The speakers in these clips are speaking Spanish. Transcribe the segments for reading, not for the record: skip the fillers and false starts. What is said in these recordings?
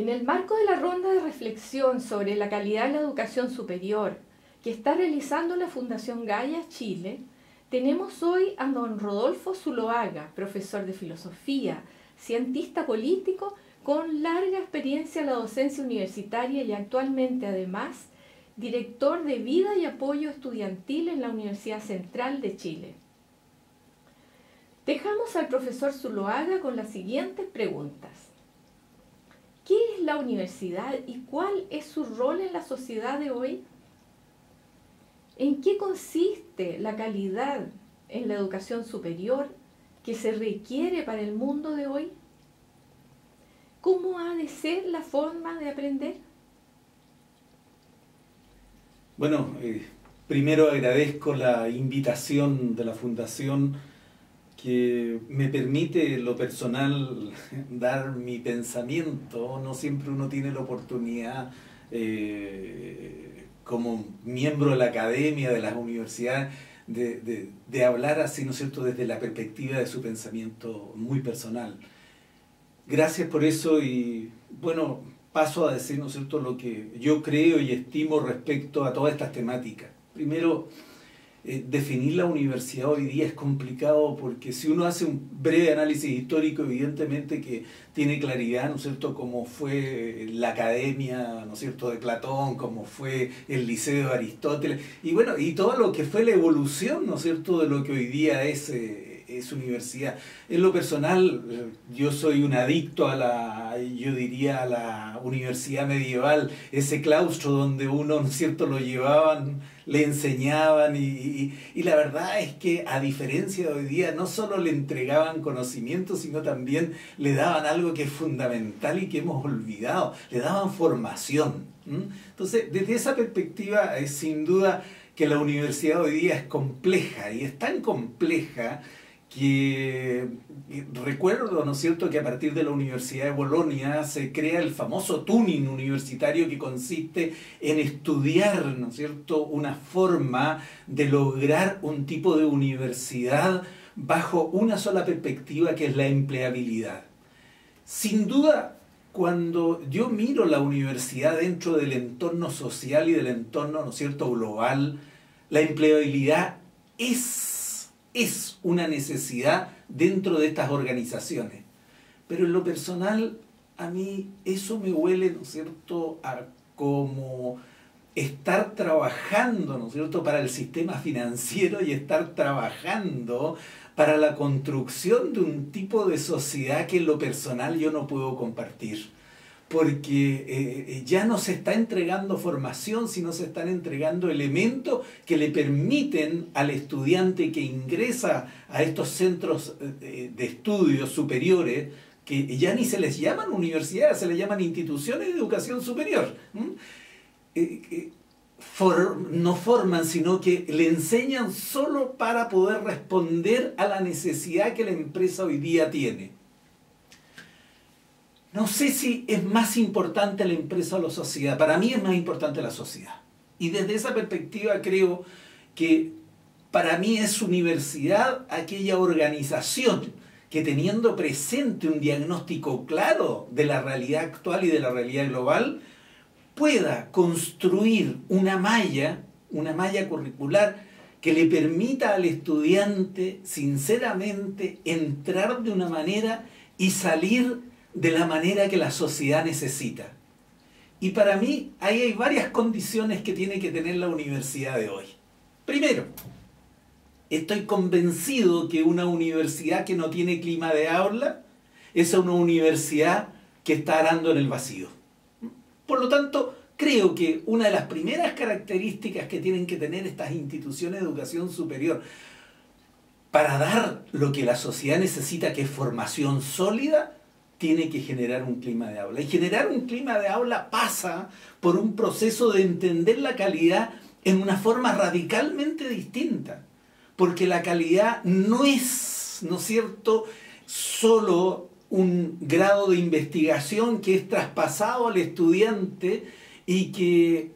En el marco de la ronda de reflexión sobre la calidad de la educación superior que está realizando la Fundación Gaia Chile, tenemos hoy a don Rodolfo Zuloaga, profesor de filosofía, cientista político con larga experiencia en la docencia universitaria y actualmente además director de Vida y Apoyo Estudiantil en la Universidad Central de Chile. Dejamos al profesor Zuloaga con las siguientes preguntas. ¿Qué es la universidad y cuál es su rol en la sociedad de hoy? ¿En qué consiste la calidad en la educación superior que se requiere para el mundo de hoy? ¿Cómo ha de ser la forma de aprender? Bueno, primero agradezco la invitación de la Fundación que me permite en lo personal dar mi pensamiento. No siempre uno tiene la oportunidad como miembro de la academia, de las universidades, de hablar así, ¿no es cierto?, desde la perspectiva de su pensamiento muy personal. Gracias por eso y bueno, paso a decir, ¿no es cierto?, lo que yo creo y estimo respecto a todas estas temáticas. Primero, definir la universidad hoy día es complicado porque si uno hace un breve análisis histórico, evidentemente que tiene claridad, ¿no es cierto?, cómo fue la academia, ¿no es cierto?, de Platón, cómo fue el Liceo de Aristóteles, y bueno, y todo lo que fue la evolución, ¿no es cierto?, de lo que hoy día es universidad. En lo personal, yo soy un adicto a yo diría, a la universidad medieval, ese claustro donde uno, ¿no es cierto?, lo llevaban, le enseñaban y la verdad es que a diferencia de hoy día no solo le entregaban conocimiento, sino también le daban algo que es fundamental y que hemos olvidado, le daban formación. Entonces, desde esa perspectiva, sin duda que la universidad hoy día es compleja y es tan compleja que recuerdo, ¿no es cierto?, que a partir de la Universidad de Bolonia se crea el famoso tuning universitario que consiste en estudiar, ¿no es cierto?, una forma de lograr un tipo de universidad bajo una sola perspectiva que es la empleabilidad. Sin duda, cuando yo miro la universidad dentro del entorno social y del entorno, ¿no es cierto?, global, la empleabilidad es una necesidad dentro de estas organizaciones. Pero en lo personal, a mí eso me huele, ¿no es cierto?, a como estar trabajando, ¿no es cierto?, para el sistema financiero y estar trabajando para la construcción de un tipo de sociedad que en lo personal yo no puedo compartir. Porque ya no se está entregando formación, sino se están entregando elementos que le permiten al estudiante que ingresa a estos centros de estudios superiores, que ya ni se les llaman universidades, se les llaman instituciones de educación superior. No forman, sino que le enseñan solo para poder responder a la necesidad que la empresa hoy día tiene. No sé si es más importante la empresa o la sociedad. Para mí es más importante la sociedad. Y desde esa perspectiva creo que para mí es universidad aquella organización que teniendo presente un diagnóstico claro de la realidad actual y de la realidad global, pueda construir una malla curricular que le permita al estudiante sinceramente entrar de una manera y salir de la manera que la sociedad necesita. Y para mí ahí hay varias condiciones que tiene que tener la universidad de hoy. Primero, estoy convencido que una universidad que no tiene clima de aula es una universidad que está arando en el vacío. Por lo tanto, creo que una de las primeras características que tienen que tener estas instituciones de educación superior para dar lo que la sociedad necesita, que es formación sólida, tiene que generar un clima de aula. Y generar un clima de aula pasa por un proceso de entender la calidad en una forma radicalmente distinta. Porque la calidad no es, ¿no es cierto?, solo un grado de investigación que es traspasado al estudiante y que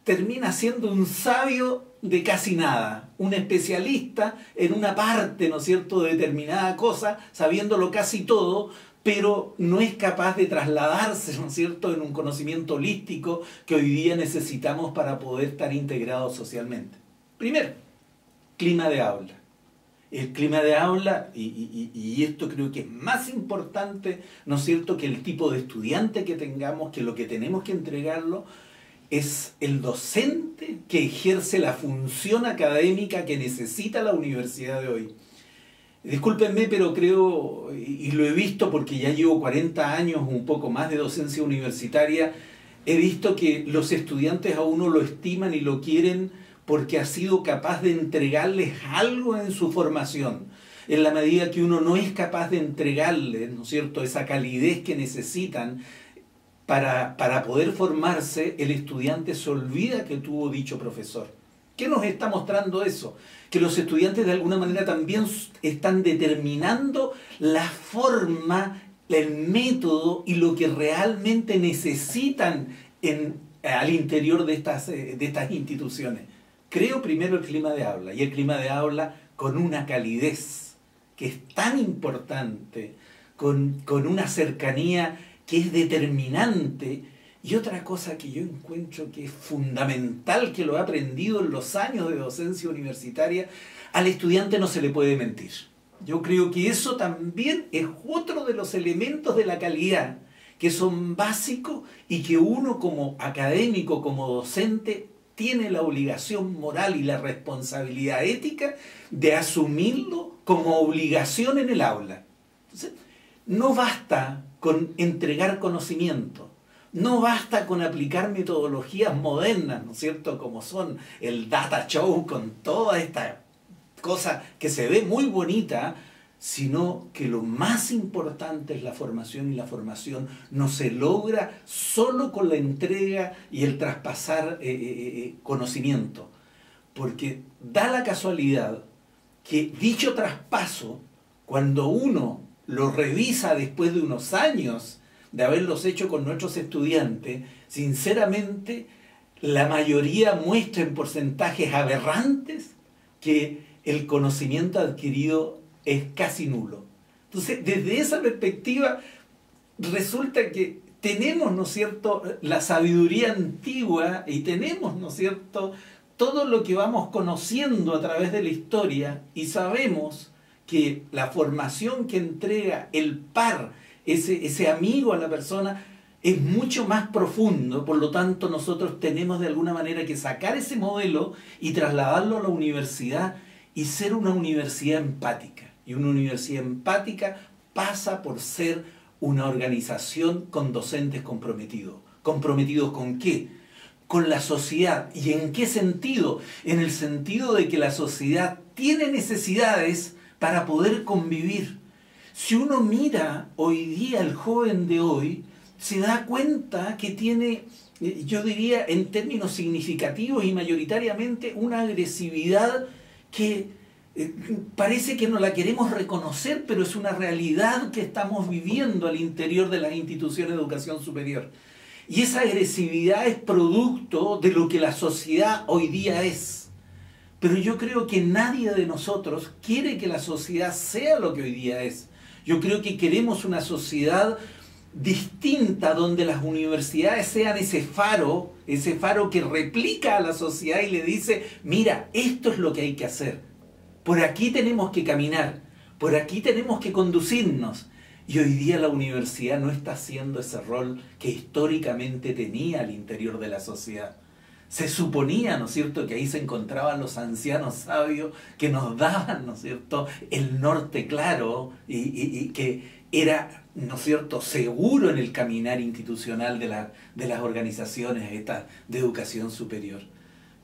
termina siendo un sabio de casi nada, un especialista en una parte, ¿no es cierto?, de determinada cosa, sabiéndolo casi todo, pero no es capaz de trasladarse, ¿no es cierto?, en un conocimiento holístico que hoy día necesitamos para poder estar integrados socialmente. Primero, clima de aula. El clima de aula, y esto creo que es más importante, ¿no es cierto?, que el tipo de estudiante que tengamos, que lo que tenemos que entregarlo, es el docente que ejerce la función académica que necesita la universidad de hoy. Discúlpenme, pero creo, y lo he visto porque ya llevo 40 años, un poco más de docencia universitaria, he visto que los estudiantes a uno lo estiman y lo quieren porque ha sido capaz de entregarles algo en su formación. En la medida que uno no es capaz de entregarles, ¿no es cierto?, esa calidez que necesitan para poder formarse, el estudiante se olvida que tuvo dicho profesor. ¿Qué nos está mostrando eso? Que los estudiantes de alguna manera también están determinando la forma, el método y lo que realmente necesitan al interior de estas instituciones. Creo primero el clima de aula, y el clima de aula con una calidez que es tan importante, con una cercanía que es determinante, y otra cosa que yo encuentro que es fundamental, que lo he aprendido en los años de docencia universitaria, al estudiante no se le puede mentir. Yo creo que eso también es otro de los elementos de la calidad, que son básicos y que uno como académico, como docente, tiene la obligación moral y la responsabilidad ética de asumirlo como obligación en el aula. Entonces, no basta con entregar conocimiento, no basta con aplicar metodologías modernas, ¿no es cierto?, como son el data show con toda esta cosa que se ve muy bonita, sino que lo más importante es la formación, y la formación no se logra solo con la entrega y el traspasar conocimiento, porque da la casualidad que dicho traspaso, cuando uno lo revisa después de unos años de haberlos hecho con nuestros estudiantes, sinceramente la mayoría muestra en porcentajes aberrantes que el conocimiento adquirido es casi nulo. Entonces, desde esa perspectiva, resulta que tenemos, ¿no es cierto?, la sabiduría antigua, y tenemos, ¿no es cierto?, todo lo que vamos conociendo a través de la historia, y sabemos que la formación que entrega el par, ese amigo a la persona, es mucho más profundo. Por lo tanto, nosotros tenemos de alguna manera que sacar ese modelo y trasladarlo a la universidad y ser una universidad empática. Y una universidad empática pasa por ser una organización con docentes comprometidos. ¿Comprometidos con qué? Con la sociedad. ¿Y en qué sentido? En el sentido de que la sociedad tiene necesidades para poder convivir. Si uno mira hoy día al joven de hoy, se da cuenta que tiene, yo diría en términos significativos y mayoritariamente, una agresividad que parece que no la queremos reconocer, pero es una realidad que estamos viviendo al interior de las instituciones de educación superior. Y esa agresividad es producto de lo que la sociedad hoy día es. Pero yo creo que nadie de nosotros quiere que la sociedad sea lo que hoy día es. Yo creo que queremos una sociedad distinta, donde las universidades sean ese faro que replica a la sociedad y le dice: mira, esto es lo que hay que hacer, por aquí tenemos que caminar, por aquí tenemos que conducirnos. Y hoy día la universidad no está haciendo ese rol que históricamente tenía al interior de la sociedad. Se suponía, ¿no es cierto?, que ahí se encontraban los ancianos sabios que nos daban, ¿no es cierto?, el norte claro, y que era, ¿no es cierto?, seguro en el caminar institucional de las organizaciones estas de educación superior.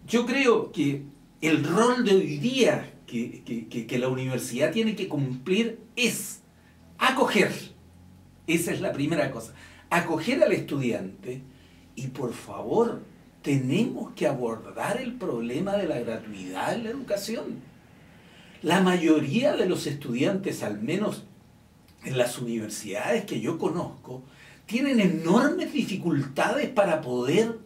Yo creo que el rol de hoy día que la universidad tiene que cumplir es acoger. Esa es la primera cosa. Acoger al estudiante, y por favor, tenemos que abordar el problema de la gratuidad en la educación. La mayoría de los estudiantes, al menos en las universidades que yo conozco, tienen enormes dificultades para poder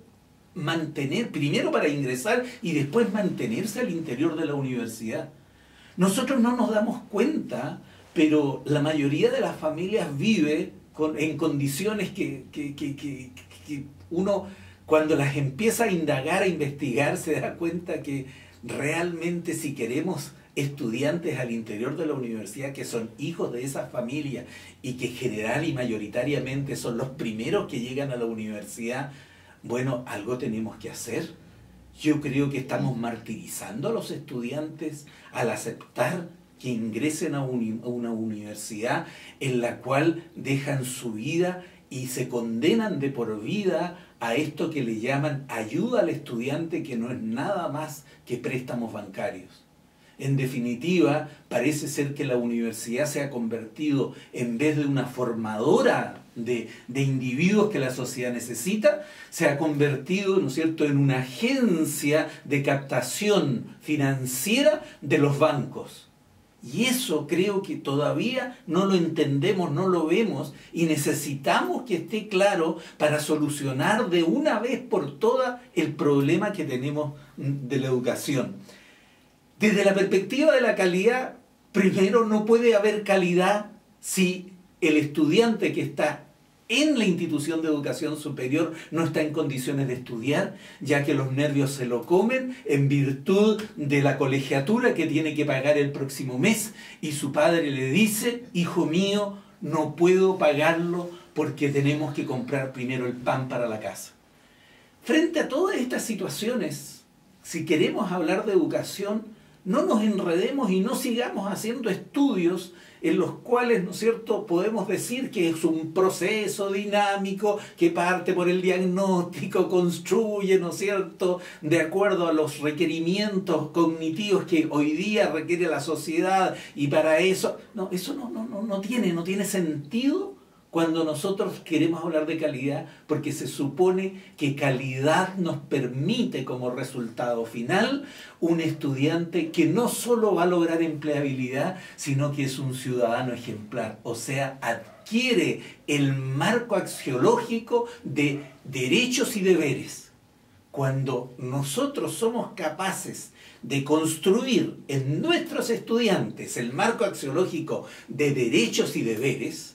mantener, primero para ingresar y después mantenerse al interior de la universidad. Nosotros no nos damos cuenta, pero la mayoría de las familias vive en condiciones que uno, cuando las empieza a indagar, a investigar, se da cuenta que realmente, si queremos estudiantes al interior de la universidad que son hijos de esa familia y que general y mayoritariamente son los primeros que llegan a la universidad, bueno, algo tenemos que hacer. Yo creo que estamos martirizando a los estudiantes al aceptar que ingresen a una universidad en la cual dejan su vida y se condenan de por vida a esto que le llaman ayuda al estudiante, que no es nada más que préstamos bancarios. En definitiva, parece ser que la universidad se ha convertido, en vez de una formadora de individuos que la sociedad necesita, se ha convertido, ¿no es cierto?, en una agencia de captación financiera de los bancos. Y eso creo que todavía no lo entendemos, no lo vemos, y necesitamos que esté claro para solucionar de una vez por todas el problema que tenemos de la educación. Desde la perspectiva de la calidad, primero, no puede haber calidad si el estudiante que está en la institución de educación superior no está en condiciones de estudiar, ya que los nervios se lo comen en virtud de la colegiatura que tiene que pagar el próximo mes, y su padre le dice: hijo mío, no puedo pagarlo porque tenemos que comprar primero el pan para la casa. Frente a todas estas situaciones, si queremos hablar de educación, no nos enredemos y no sigamos haciendo estudios en los cuales, ¿no es cierto?, podemos decir que es un proceso dinámico que parte por el diagnóstico, construye, ¿no es cierto?, de acuerdo a los requerimientos cognitivos que hoy día requiere la sociedad, y para eso, no, eso no tiene sentido cuando nosotros queremos hablar de calidad, porque se supone que calidad nos permite como resultado final un estudiante que no solo va a lograr empleabilidad, sino que es un ciudadano ejemplar, o sea, adquiere el marco axiológico de derechos y deberes. Cuando nosotros somos capaces de construir en nuestros estudiantes el marco axiológico de derechos y deberes,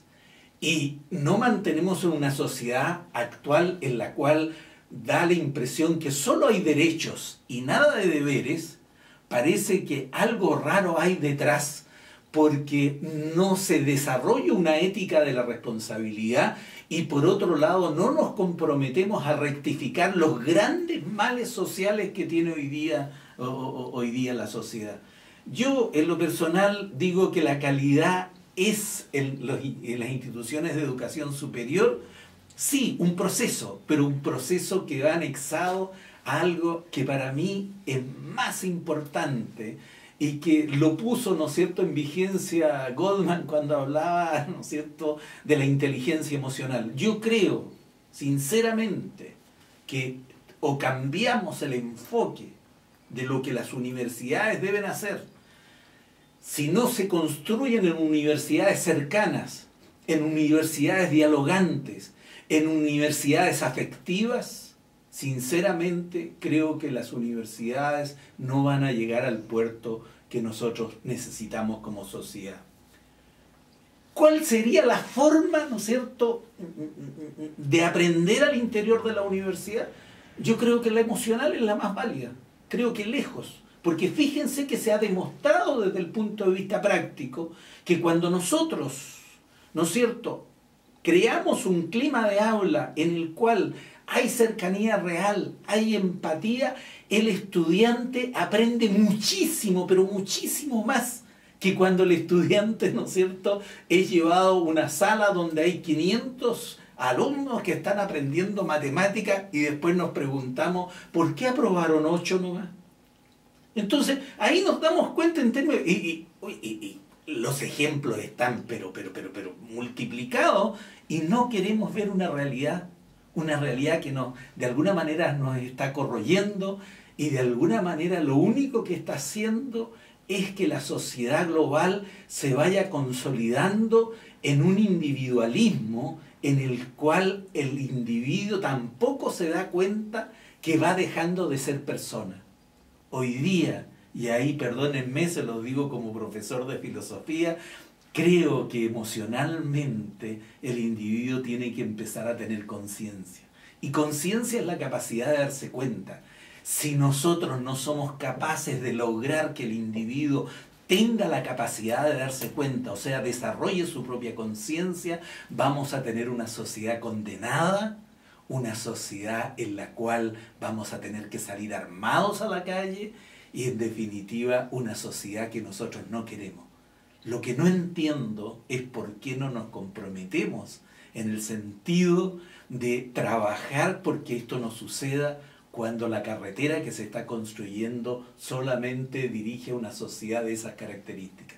y no mantenemos una sociedad actual en la cual da la impresión que solo hay derechos y nada de deberes, parece que algo raro hay detrás, porque no se desarrolla una ética de la responsabilidad, y por otro lado no nos comprometemos a rectificar los grandes males sociales que tiene hoy día la sociedad. Yo, en lo personal, digo que la calidad es en las instituciones de educación superior, sí, un proceso, pero un proceso que va anexado a algo que para mí es más importante y que lo puso, ¿no es cierto?, en vigencia Goldman cuando hablaba, ¿no es cierto?, de la inteligencia emocional. Yo creo, sinceramente, que o cambiamos el enfoque de lo que las universidades deben hacer. Si no se construyen en universidades cercanas, en universidades dialogantes, en universidades afectivas, sinceramente creo que las universidades no van a llegar al puerto que nosotros necesitamos como sociedad. ¿Cuál sería la forma, ¿no es cierto?, de aprender al interior de la universidad? Yo creo que la emocional es la más válida, creo que lejos. Porque fíjense que se ha demostrado desde el punto de vista práctico que cuando nosotros, ¿no es cierto?, creamos un clima de aula en el cual hay cercanía real, hay empatía, el estudiante aprende muchísimo, pero muchísimo más que cuando el estudiante, ¿no es cierto?, es llevado a una sala donde hay 500 alumnos que están aprendiendo matemáticas y después nos preguntamos, ¿por qué aprobaron 8 nomás? Entonces, ahí nos damos cuenta en términos... Y los ejemplos están pero multiplicados, y no queremos ver una realidad que de alguna manera nos está corroyendo, y de alguna manera lo único que está haciendo es que la sociedad global se vaya consolidando en un individualismo en el cual el individuo tampoco se da cuenta que va dejando de ser persona. Hoy día, y ahí perdónenme, se lo digo como profesor de filosofía, creo que emocionalmente el individuo tiene que empezar a tener conciencia. Y conciencia es la capacidad de darse cuenta. Si nosotros no somos capaces de lograr que el individuo tenga la capacidad de darse cuenta, o sea, desarrolle su propia conciencia, vamos a tener una sociedad condenada, una sociedad en la cual vamos a tener que salir armados a la calle y, en definitiva, una sociedad que nosotros no queremos. Lo que no entiendo es por qué no nos comprometemos en el sentido de trabajar porque esto no suceda cuando la carretera que se está construyendo solamente dirige a una sociedad de esas características.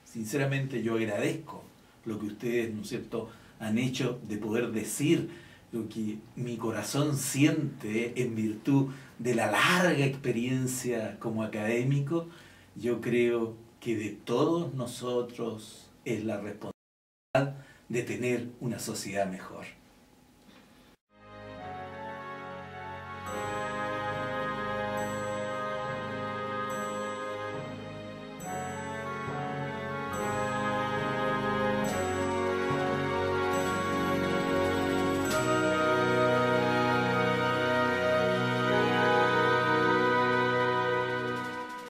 Sinceramente yo agradezco lo que ustedes, ¿no es cierto?, han hecho de poder decir lo que mi corazón siente en virtud de la larga experiencia como académico. Yo creo que de todos nosotros es la responsabilidad de tener una sociedad mejor.